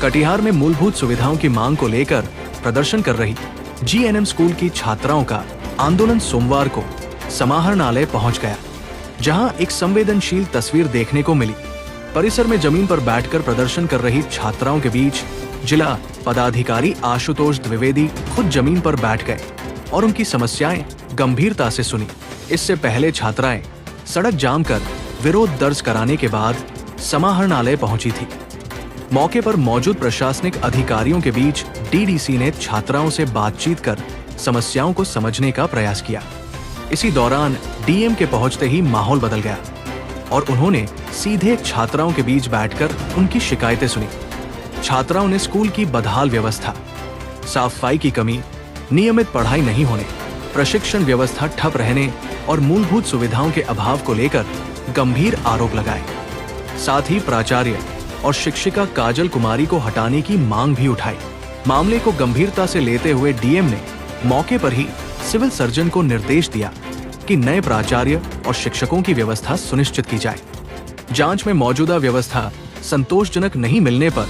कटिहार में मूलभूत सुविधाओं की मांग को लेकर प्रदर्शन कर रही जीएनएम स्कूल की छात्राओं का आंदोलन सोमवार को समाहरणालय पहुंच गया, जहां एक संवेदनशील तस्वीर देखने को मिली। परिसर में जमीन पर बैठकर प्रदर्शन कर रही छात्राओं के बीच जिला पदाधिकारी आशुतोष द्विवेदी खुद जमीन पर बैठ गए और उनकी समस्याएं गंभीरता से सुनी। इससे पहले छात्राएं सड़क जाम कर विरोध दर्ज कराने के बाद समाहरणालय पहुंची थी। मौके पर मौजूद प्रशासनिक अधिकारियों के बीच डीडीसी ने छात्राओं से बातचीत कर समस्याओं को समझने का प्रयास किया। इसी दौरान डीएम के पहुंचते ही माहौल बदल गया और उन्होंने सीधे छात्राओं के बीच बैठकर उनकी शिकायतें सुनी। छात्राओं ने स्कूल की बदहाल व्यवस्था, साफ सफाई की कमी, नियमित पढ़ाई नहीं होने, प्रशिक्षण व्यवस्था ठप रहने और मूलभूत सुविधाओं के अभाव को लेकर गंभीर आरोप लगाए। साथ ही प्राचार्य और शिक्षिका काजल कुमारी को हटाने की मांग भी उठाई। मामले को गंभीरता से लेते हुए डीएम ने मौके पर ही सिविल सर्जन को निर्देश दिया कि नए प्राचार्य और शिक्षकों की व्यवस्था सुनिश्चित की जाए। जांच में मौजूदा व्यवस्था संतोषजनक नहीं मिलने पर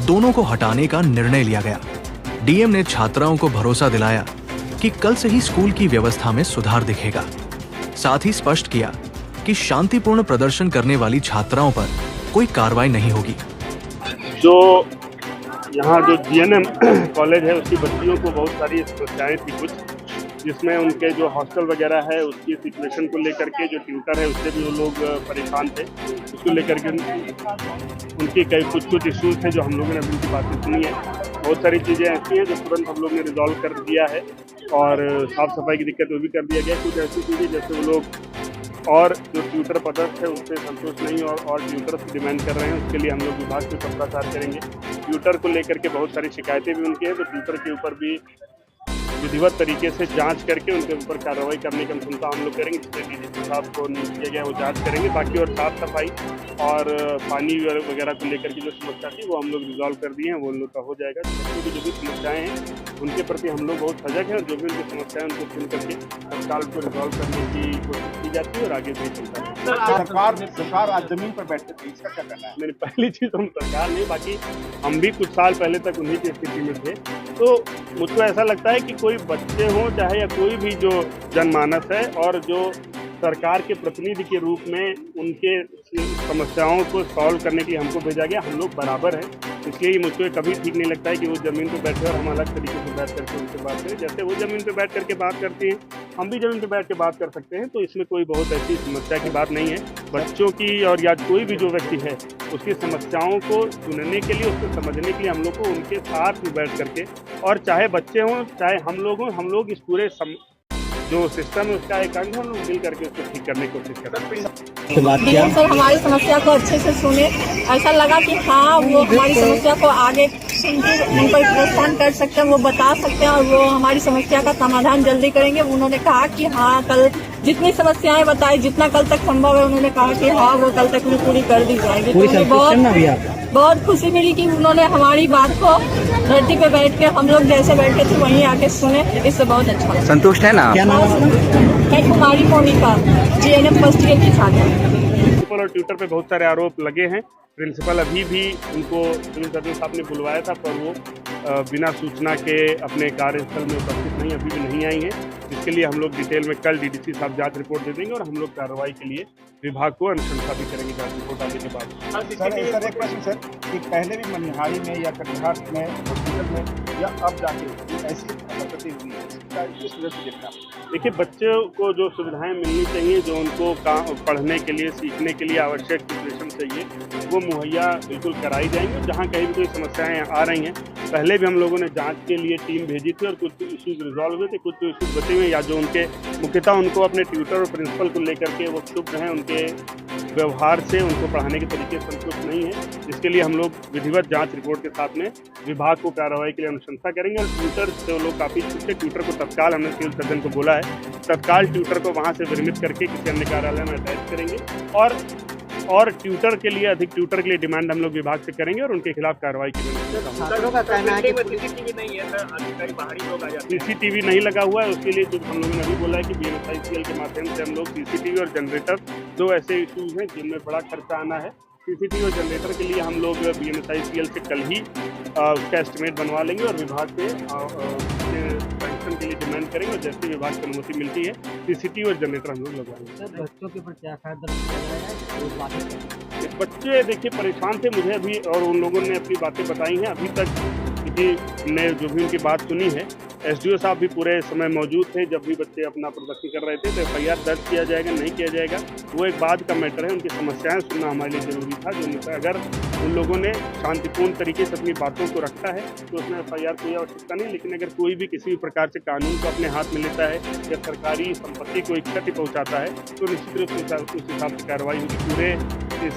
दोनों को हटाने का निर्णय लिया गया। डीएम ने छात्राओं को भरोसा दिलाया कि कल से ही स्कूल की व्यवस्था में सुधार दिखेगा। साथ ही स्पष्ट किया कि शांतिपूर्ण प्रदर्शन करने वाली छात्राओं पर कोई कार्रवाई नहीं होगी। जो यहाँ जो जीएनएम कॉलेज है उसकी बच्चियों को बहुत सारी समस्याएं थी कुछ, जिसमें उनके जो हॉस्टल वगैरह है उसकी सिचुएशन को लेकर के जो ट्यूटर है उससे भी वो लोग परेशान थे। उसको लेकर के उनके कई कुछ इश्यूज थे जो हम लोगों ने अभी उनकी बातें सुनी है। बहुत सारी चीज़ें ऐसी हैं जो तुरंत हम लोग ने रिजॉल्व कर दिया है और साफ़ सफाई की दिक्कत वो भी कर दिया गया। कुछ ऐसी चीज़ें जैसे वो लोग और जो ट्यूटर पदस्थ है उससे संतुष्ट नहीं और ट्यूटर से डिमांड कर रहे हैं, उसके लिए हम लोग विभाग से पत्राचार करेंगे। ट्यूटर को लेकर के बहुत सारी शिकायतें भी उनकी हैं, तो ट्यूटर के ऊपर भी विधिवत तरीके से जांच करके उनके ऊपर कार्रवाई करने की अनुशंसा हम लोग करेंगे। जिससे डीडीसी साहब को नियुक्त किया गया वो जांच करेंगे। बाकी और साफ सफाई और पानी वगैरह को लेकर की जो समस्या थी वो हम लोग रिजॉल्व कर दिए हैं, वो उन लोग का हो जाएगा। बच्चों की जो भी समस्याएं हैं उनके प्रति हम लोग बहुत सजग हैं और जो भी उनकी समस्याएं उनको सुन करके तत्काल को रिजॉल्व करने की कोशिश की जाती है और आगे भी चलता है। सरकार आज जमीन पर बैठते थे, इसका क्या कहना है? मेरी पहली चीज़ हम सरकार नहीं, बाकी हम भी कुछ साल पहले तक उन्हीं की स्थिति में थे। तो मुझको ऐसा लगता है कि कोई बच्चे हों चाहे या कोई भी जो जनमानस है और जो सरकार के प्रतिनिधि के रूप में उनके समस्याओं को सॉल्व करने के लिए हमको भेजा गया, हम लोग बराबर हैं। इसलिए मुझको कभी ठीक नहीं लगता है कि वो ज़मीन पे बैठे और हम अलग तरीके से बैठ करके उनसे बात करें। जैसे वो ज़मीन पे बैठ करके बात करते हैं हम भी ज़मीन पे बैठ के बात कर सकते हैं, तो इसमें कोई बहुत ऐसी समस्या की बात नहीं है। बच्चों की और या कोई भी जो व्यक्ति है उसकी समस्याओं को सुनने के लिए, उसको समझने के लिए हम लोग को उनके साथ में बैठ करके, और चाहे बच्चे हों चाहे हम लोग हों, हम लोग इस पूरे जो सिस्टम है उसका एक अंग हम लोग मिल करके उसको ठीक करने की कोशिश कर रहे हैं। डीएम सर हमारी समस्या को अच्छे से सुने, ऐसा लगा कि हाँ वो हमारी समस्या को आगे सुन के उन पर रिस्पॉन्ड कर सकते हैं, वो बता सकते हैं और वो हमारी समस्या का समाधान जल्दी करेंगे। उन्होंने कहा कि हाँ कल जितनी समस्याएं बताई, जितना कल तक संभव है, उन्होंने कहा कि हाँ वो कल तक में पूरी कर दी जाएगी। तो बहुत खुशी मिली कि उन्होंने हमारी बात को धरती पे बैठ के हम लोग जैसे बैठे थे वहीं आके सुने, इससे बहुत अच्छा। संतुष्ट है ना? मैं कुमारी मोनिका, जीएनएम फर्स्ट ईयर की छात्रा। प्रिंसिपल और ट्यूटर पे बहुत सारे आरोप लगे हैं। प्रिंसिपल अभी भी उनको सिविल सर्जन साहब ने बुलवाया था पर वो बिना सूचना के अपने कार्यस्थल में उपस्थित नहीं, अभी भी नहीं आई हैं। इसके लिए हम लोग डिटेल में कल डीडीसी साहब जांच रिपोर्ट दे देंगे और हम लोग कार्रवाई के लिए विभाग को अनुशंसा भी करेंगे जांच रिपोर्ट आने के बाद। सर एक प्रश्न सर कि पहले भी मनिहारी में या कटिहार में हॉस्पिटल में या अब जाके ऐसी हरकतें हुई है, किस वजह से देखना? देखिए बच्चों को जो सुविधाएं मिलनी चाहिए, जो उनको पढ़ने के लिए सीखने के लिए आवश्यक सिचुएशन चाहिए वो मुहैया बिल्कुल कराई जाएंगी। जहाँ कहीं भी कोई समस्याएं आ रही हैं, पहले भी हम लोगों ने जांच के लिए टीम भेजी थी और कुछ इश्यूज रिजॉल्व हुए थे, कुछ इश्यूज बचे हुए या जो उनके मुख्यतः उनको अपने ट्यूटर और प्रिंसिपल को लेकर के वो क्षुब्ध हैं, उनके व्यवहार से, उनको पढ़ाने के तरीके से संतुष्ट नहीं है, जिसके लिए हम लोग विधिवत जांच रिपोर्ट के साथ में विभाग को कार्रवाई के लिए अनुशंसा करेंगे। और ट्यूटर से वो लोग काफ़ी खुश थे। ट्यूटर को तत्काल हमने सिविल सर्जन को बोला है, तत्काल ट्यूटर को वहाँ से विरमित करके किसी अन्य कार्यालय में अटैच करेंगे और ट्यूटर के लिए अधिक ट्यूटर के लिए डिमांड हम लोग विभाग से करेंगे और उनके खिलाफ कार्रवाई करेंगे। सीसीटीवी नहीं लगा हुआ है, उसके लिए जो हम लोगों ने अभी बोला है कि बीएमएसआईसीएल के माध्यम से हम लोग सीसीटीवी और जनरेटर, दो ऐसे इशूज हैं जिनमें बड़ा खर्चा आना है। सीसीटीवी और जनरेटर के लिए हम लोग बीएमएसआईसीएल से कल ही उसका एस्टिमेट बनवा लेंगे और विभाग से सैंक्शन के लिए डिमांड करेंगे और जैसे विभाग की अनुमति मिलती है सीसीटीवी और जनरेटर हम लोग लगवाएंगे। सर बच्चों के ऊपर क्या दर्ज किया जाएगा? बच्चे देखिए परेशान थे मुझे अभी, और उन लोगों ने अपनी बातें बताई हैं। अभी तक क्योंकि हमने जो भी उनकी बात सुनी है, एसडीओ साहब भी पूरे समय मौजूद थे जब भी बच्चे अपना प्रदर्शन कर रहे थे। तो एफआईआर दर्ज किया जाएगा नहीं किया जाएगा वो एक बाद का मैटर है। उनकी समस्याएं सुनना हमारे लिए जरूरी था। जो अगर उन लोगों ने शांतिपूर्ण तरीके से अपनी बातों को रखा है तो उसमें एफआईआर कोई आवश्यकता नहीं। लेकिन अगर कोई भी किसी भी प्रकार से कानून को अपने हाथ में लेता है या सरकारी संपत्ति को एक क्षति पहुंचाता है तो निश्चित रूप से उस हिसाब से कार्रवाई होगी। पूरे इस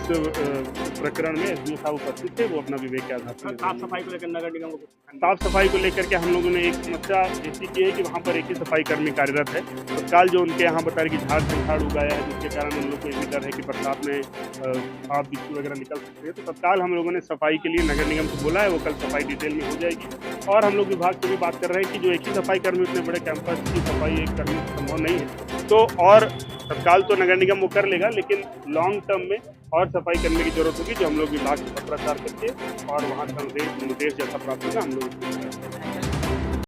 प्रकरण में एसडीओ साहब उपस्थित थे, वो अपना विवेक के आधार पर। साफ सफाई को लेकर नगर निगम को साफ सफाई को लेकर के हम लोगों ने एक समस्या ऐसी की है कि वहाँ पर एक ही सफाई कर्मी कार्यरत है। तत्काल जो उनके यहाँ बता रहे कि झाड़ झंझाड़ उगाया है जिसके कारण हम लोग को ये भी डर है कि बरसात में सांप बिच्छू वगैरह निकल सकते हैं। तो तत्काल हम लोगों ने सफाई के लिए नगर निगम को बोला है, वो कल सफाई डिटेल में हो जाएगी। और हम लोग विभाग से भी बात कर रहे हैं कि जो एक ही सफाई कर्मी उतने बड़े कैंपस की सफाई एक कर्मी संभव नहीं है, तो और तत्काल तो नगर निगम वो कर लेगा, लेकिन लॉन्ग टर्म में और सफाई करने की जरूरत होगी जो हम लोग विभाग से पत्राचार करके और वहाँ संदेश निर्देश जैसा प्राप्त होगा हम लोग